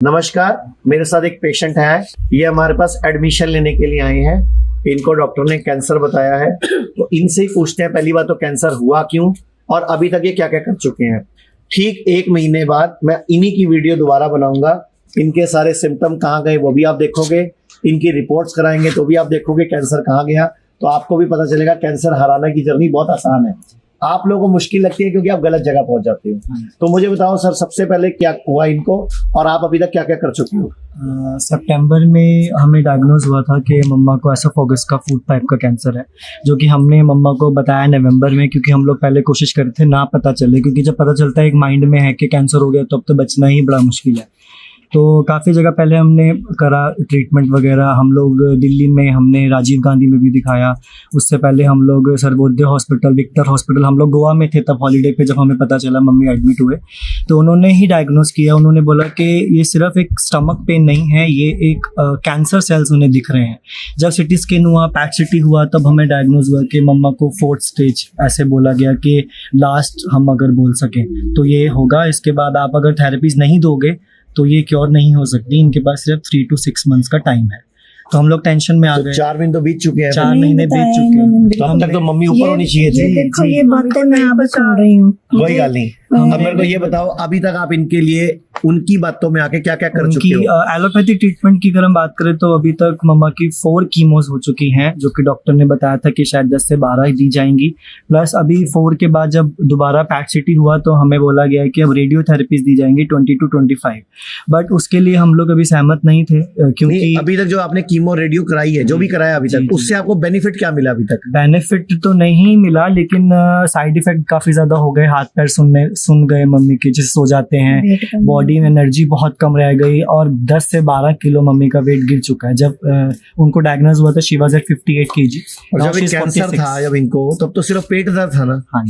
नमस्कार, मेरे साथ एक पेशेंट है। ये हमारे पास एडमिशन लेने के लिए आए हैं। इनको डॉक्टर ने कैंसर बताया है, तो इनसे ही पूछते हैं पहली बात तो कैंसर हुआ क्यों और अभी तक ये क्या क्या कर चुके हैं। ठीक 1 महीने बाद मैं इन्हीं की वीडियो दोबारा बनाऊंगा। इनके सारे सिम्टम कहाँ गए वो भी आप देखोगे, इनकी रिपोर्ट्स कराएंगे तो भी आप देखोगे कैंसर कहाँ गया। तो आपको भी पता चलेगा कैंसर हराने की जर्नी बहुत आसान है। आप लोगों को मुश्किल लगती है क्योंकि आप गलत जगह पहुंच जाते हो। तो मुझे बताओ सर, सबसे पहले क्या हुआ इनको और आप अभी तक क्या क्या कर चुके हो। सितंबर में हमें डायग्नोज हुआ था कि मम्मा को एसोफेगस का फूड पाइप का कैंसर है, जो कि हमने मम्मा को बताया नवंबर में, क्योंकि हम लोग पहले कोशिश करते थे ना पता चले, क्योंकि जब पता चलता है एक माइंड में है कि कैंसर हो गया तो अब तो बचना ही बड़ा मुश्किल है। तो काफ़ी जगह पहले हमने करा ट्रीटमेंट वगैरह। हम लोग दिल्ली में हमने राजीव गांधी में भी दिखाया, उससे पहले हम लोग सर्वोदय हॉस्पिटल, विक्टर हॉस्पिटल, हम लोग गोवा में थे तब हॉलीडे पे जब हमें पता चला मम्मी एडमिट हुए, तो उन्होंने ही डायग्नोस किया। उन्होंने बोला कि ये सिर्फ एक स्टमक पेन नहीं है, ये एक कैंसर सेल्स उन्हें दिख रहे हैं। जब सिटी स्कैन हुआ, पैट सिटी हुआ, तब हमें डायग्नोस हुआ कि मम्मा को 4th स्टेज ऐसे बोला गया कि लास्ट हम अगर बोल सकें तो ये होगा। इसके बाद आप अगर थेरेपीज नहीं दोगे तो ये क्योर नहीं हो सकती। इनके पास सिर्फ 3 to 6 मंथ्स का टाइम है। तो हम लोग टेंशन में आ गए। 4 महीने तो बीत चुके हैं। 4 महीने बीत चुके हैं। तो अब तक तो मम्मी ऊपर होनी चाहिए ये थी। देखो, ये बातें मैं अब सुन रही हूँ। कोई गल नहीं। अब मेरे को ये बताओ, अभी तक आप इनके लिए उनकी बातों में आके क्या क्या कर चुके उनकी हो। एलोपैथिक ट्रीटमेंट की अगर हम बात करें तो अभी तक मम्मा की 4 कीमोज हो चुकी हैं, जो कि डॉक्टर ने बताया था कि शायद 10 से 12 दी जाएंगी। प्लस अभी 4 के बाद जब दोबारा पैट सिटी हुआ तो हमें बोला गया है कि अब रेडियोथेरेपीज दी जाएंगी 20 to 25। बट उसके लिए हम लोग अभी सहमत नहीं थे, क्योंकि अभी तक जो आपने कीमो रेडियो कराई है, जो भी कराया अभी तक, उससे आपको बेनिफिट क्या मिला अभी तक। बेनिफिट तो नहीं मिला, लेकिन साइड इफेक्ट काफी ज्यादा हो गए। हाथ पैर सुन गए मम्मी के, जैसे सो जाते हैं, बॉडी में एनर्जी बहुत कम रह गई और 10 से 12 किलो मम्मी का वेट गिर चुका है। जब उनको डायग्नोज हुआ था शी वाज एट 58 kg। और जब ये कैंसर था जब इनको, तब तो सिर्फ पेट दर्द था ना। हाँ,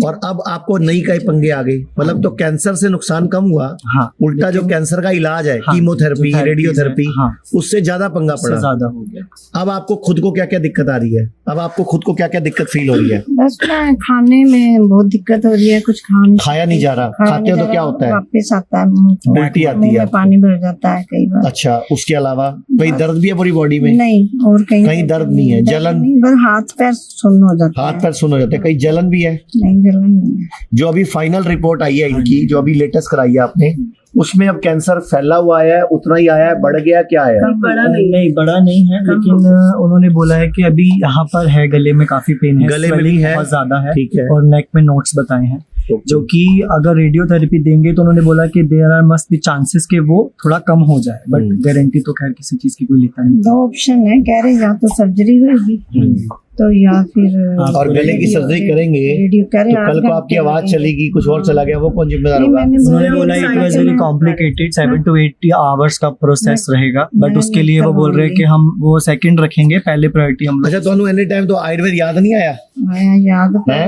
और अब आपको नई कई पंगे आ गई। मतलब तो कैंसर से नुकसान कम हुआ, हाँ, उल्टा जो कैंसर का इलाज है, हाँ, कीमोथेरेपी, जो रेडियोथेरेपी, हाँ, उससे ज्यादा पंगा उससे पड़ा। ज्यादा हो गया। अब आपको खुद को क्या क्या दिक्कत आ रही है। अब आपको खुद को क्या क्या दिक्कत फील हो रही है। बस मैं खाने में बहुत दिक्कत हो रही है, कुछ खाया नहीं जा रहा। खाते हो तो क्या होता है। वापस आता है, मुंह उल्टी आती में है। पानी भर जाता है कई बार। अच्छा, उसके अलावा कहीं दर्द भी है पूरी बॉडी में। नहीं, और कहीं दर्द नहीं है। जलन नहीं, बस हाथ पैर सुन्न हो जाता हाथ है। पैर सुन हो जाते हैं। कहीं जलन भी है। नहीं, जलन नहीं है। जो अभी फाइनल रिपोर्ट आई है इनकी, जो अभी लेटेस्ट कराई है आपने, उसमें अब कैंसर फैला हुआ है, उतना ही आया है, बढ़ गया, क्या आया। नहीं, बड़ा नहीं है, लेकिन उन्होंने बोला है कि अभी यहाँ पर है, गले में काफी पेन है, गले में भी swelling है। बहुत ज्यादा है, ठीक है। और नेक में नोट्स बताए हैं, जो कि अगर रेडियोथेरेपी देंगे तो उन्होंने बोला कि there are must be chances कि वो थोड़ा कम हो जाए, बट गारंटी तो खैर किसी चीज की कोई लेता नहीं। 2 ऑप्शन है, कह रहे या तो सर्जरी होगी तो या फिर और गले की सर्जरी करेंगे रेडियो कह रहे तो कल को आपकी आवाज चलेगी, कुछ और चला गया, वो कौन जिम्मेदार होगा। उन्होंने बोला it was very complicated, 7 to 8 hours का प्रोसेस रहेगा, बट उसके लिए वो बोल रहे हैं कि हम वो सेकंड रखेंगे, पहले प्रायोरिटी हम। अच्छा, तो एनी टाइम तो आयुर्वेद याद नहीं आया आया याद है।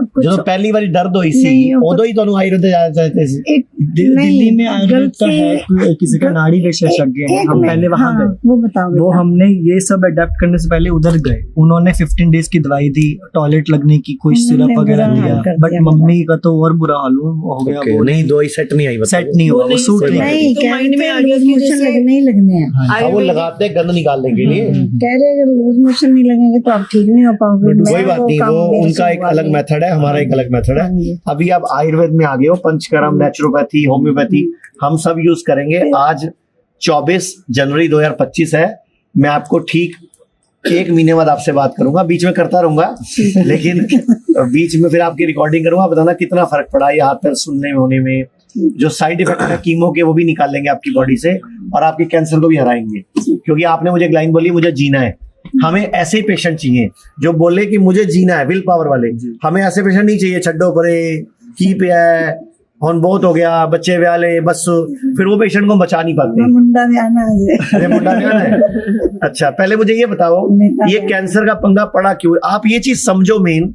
कुछ जो पहली बारी दर्द हुई सी नहीं, उदो ही तो आयुर्वेद याद चाहते सी। एक दिल्ली में आयुर्वेद का है, किसी का नाड़ी विशेषज्ञ है, एक हम मिनट, पहले वहां हाँ, गए, वो बताओ वो बेटा। हमने ये सब अडेप्ट करने से पहले उधर गए। उन्होंने 15 डेज की दवाई दी, टॉयलेट लगने की कोई उन्होंने सिरप वगैरह बुरा हाल दिया, कर बट दिया मम्मी का तो और बुरा हाल हो गया। Okay, वो नहीं, दो ही सेट नहीं आई। सेट नहीं हुआ, वो सूट नहीं नहीं, किया। कह रहे थे लूज मोशन लगने ही लगने हैं। हाँ, वो लगाते हैं गंद निकालने के लिए। कह रहे अगर लूज मोशन नहीं लगेंगे तो आप ठीक नहीं हो पाओगे। कोई मैं बात नहीं, काम वो मेरे उनका से एक हुआ अलग नहीं। मेथड है, हमारा एक अलग मेथड हाँ है। जी। अभी आप आयुर्वेद में आ गए हो, पंचकर्म, नेचुरोपैथी, होम्योपैथी, हम सब यूज करेंगे। आज 24 जनवरी 2025 है। मैं आपको ठीक 1 महीने बाद आपसे बात करूंगा, बीच में करता रहूंगा, लेकिन बीच में फिर आपकी रिकॉर्डिंग करूंगा, बताना कितना फर्क पड़ा ये हाथ पैर सुनने में, होने में। जो साइड इफेक्ट है कीमो के, वो भी निकाल लेंगे आपकी बॉडी से, और आपके कैंसर को भी हराएंगे। क्योंकि आपने मुझे एक लाइन बोली, मुझे जीना है। हमें ऐसे पेशेंट चाहिए जो बोले कि मुझे जीना है, विल पावर वाले। हमें ऐसे पेशेंट नहीं चाहिए छड्डो परे की पे है, और बहुत हो गया, बच्चे ब्याह ले, बस फिर वो पेशेंट को बचा नहीं पाते। मुंडा भी आना है। अरे मुंडा भी आना है। अच्छा, पहले मुझे ये बताओ, ये कैंसर का पंगा पड़ा क्यों। आप ये चीज समझो मेन,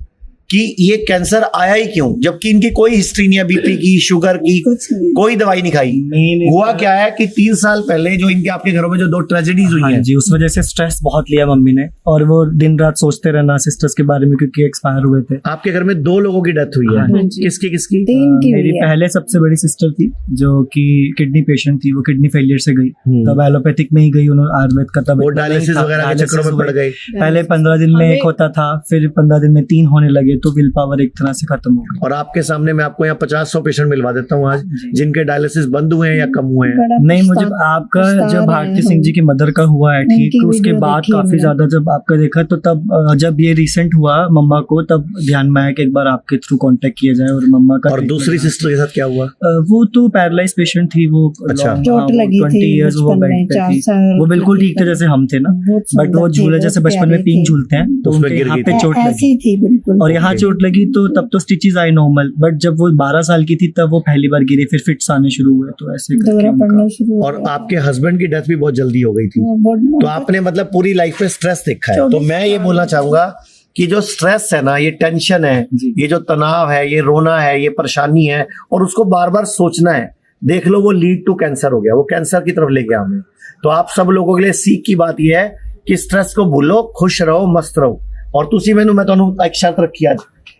कि ये कैंसर आया ही क्यों, जबकि इनकी कोई हिस्ट्री नहीं है बीपी की, शुगर की, कुछ नहीं। कोई दवाई नहीं खाई। मेन हुआ क्या है कि 3 साल पहले जो इनके आपके घरों में जो 2 ट्रेजेडीज हुई हाँ हैं, जी, उस वजह से स्ट्रेस बहुत लिया मम्मी ने, और वो दिन रात सोचते रहना सिस्टर्स के बारे में, क्योंकि एक्सपायर हुए थे। आपके घर में 2 लोगों की डेथ हुई है। हाँ जी। किसकी किसकी? 3 की मेरी हुई है। पहले सबसे बड़ी सिस्टर थी जो कि किडनी पेशेंट थी, वो किडनी फेलियर से गई, तब एलोपैथिक में ही गई, उन्होंने आयुर्वेद का तब वो इतना नहीं डायलिसिस था, वगैरह के dialysis चक्करों में हो पड़ गई। गए। पहले 15 दिन में एक होता था, फिर 15 दिन में 3 होने लगे, तो विल पावर एक तरह से खत्म हो गई। और आपके सामने मैं आपको यहाँ 50-100 पेशेंट मिलवा देता हूँ आज, जी। जिनके डायलिसिस बंद हुए हैं या कम हुए हैं। बड़ा नहीं, मुझे पछता- आपका पछता जब रहे भारती हैं सिंह जी हम। की मदर का हुआ है ठीक, उनकी तो उसके वीडियो बाद देखी है काफी मैंने। ज्यादा जब आपका देखा, तो तब जब ये रिसेंट हुआ मम्मा को, तब ध्यान में आया कि एक बार आपके थ्रू कांटेक्ट किया जाए और मम्मा का और treatment दूसरी हो। सिस्टर के साथ क्या हुआ? वो तो पैरालाइज पेशेंट थी, वो अच्छा। चोट लगी 20 थी years वो बचपन बेड में, पे 4 थी। साल वो बिल्कुल की ठीक थे जैसे हम थे ना, बहुत बट वो सुंदर थी, झूले जैसे बहुत बचपन में प्यारी पींग थी। झूलते हैं, तो उसमें उनके गिर यहाँ गई पे थी। चोट ऐसी लगी, थी बिल्कुल। और यहाँ Okay. चोट लगी तो तब तो स्टिचेस आई नॉर्मल, बट जब वो 12 साल की थी तब वो पहली बार गिरी, फिर फिट्स आने शुरू हुए, तो ऐसे करके दौरा उनका- पड़ना शुरू हो और गया। आपके हस्बैंड की डेथ भी बहुत जल्दी हो गई थी, वो बहुत- तो आपने मतलब पूरी लाइफ में स्ट्रेस देखा है। तो मैं ये बोलना चाहूंगा कि जो स्ट्रेस है ना, ये टेंशन है, जी। ये जो तनाव है, ये रोना है, ये परेशानी है, और उसको बार बार सोचना है, देख लो वो लीड टू कैंसर हो गया, वो कैंसर की तरफ ले गया हमें। तो आप सब लोगों के लिए सीख की बात यह है कि स्ट्रेस को भूलो, खुश रहो, मस्त रहो। और तुसी मैं तो एक शर्त रखी आज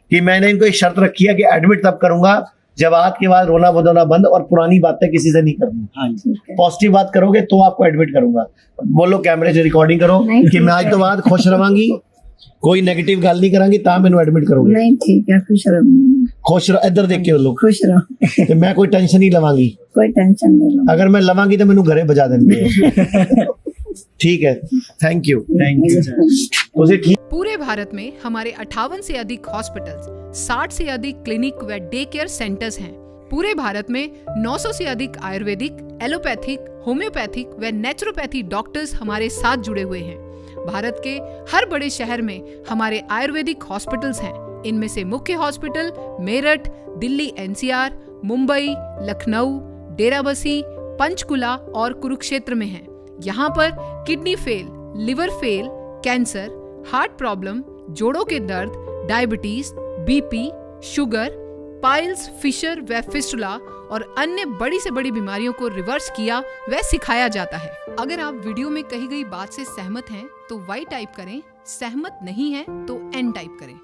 कि मैंने इनको एक शर्त रखी है कि एडमिट तब करूंगा जब आज के बाद रोना बदोना बंद और पुरानी बातें किसी से नहीं करनी। हाँ जी। ठीक है। पॉजिटिव बात करोगे तो आपको एडमिट करूंगा। बोलो कैमरे से रिकॉर्डिंग करो नहीं, कि ठीक मैं आज है। तो बाद खुश रवांगी, कोई नेगेटिव गल नहीं करांगी, ता मैंने एडमिट करोगे। नहीं ठीक है, खुश रहो, खुश रहो, इधर देख के लोग, खुश रहो, कि मैं कोई टेंशन नहीं लवांगी। कोई टेंशन नहीं लो। अगर मैं लवांगी तो मैंने घरे बजा देंगे। ठीक है, thank you. Thank you sir. उसे ठीक पूरे भारत में हमारे 58 से अधिक हॉस्पिटल्स, 60 से अधिक क्लिनिक व डे केयर सेंटर्स हैं। पूरे भारत में 900 से अधिक आयुर्वेदिक, एलोपैथिक, होम्योपैथिक व नेचुरोपैथी डॉक्टर्स हमारे साथ जुड़े हुए हैं। भारत के हर बड़े शहर में हमारे आयुर्वेदिक हॉस्पिटल्स हैं। इनमें से मुख्य हॉस्पिटल मेरठ, दिल्ली NCR, मुंबई, लखनऊ, डेराबसी, पंचकुला और कुरुक्षेत्र में हैं। यहाँ पर kidney fail, liver fail, cancer, heart problem, जोड़ों के दर्द, diabetes, BP, sugar, piles, fissure व फिस्टुला और अन्य बड़ी से बड़ी बीमारियों को रिवर्स किया व सिखाया जाता है। अगर आप वीडियो में कही गई बात से सहमत हैं तो Y टाइप करें, सहमत नहीं हैं तो N टाइप करें।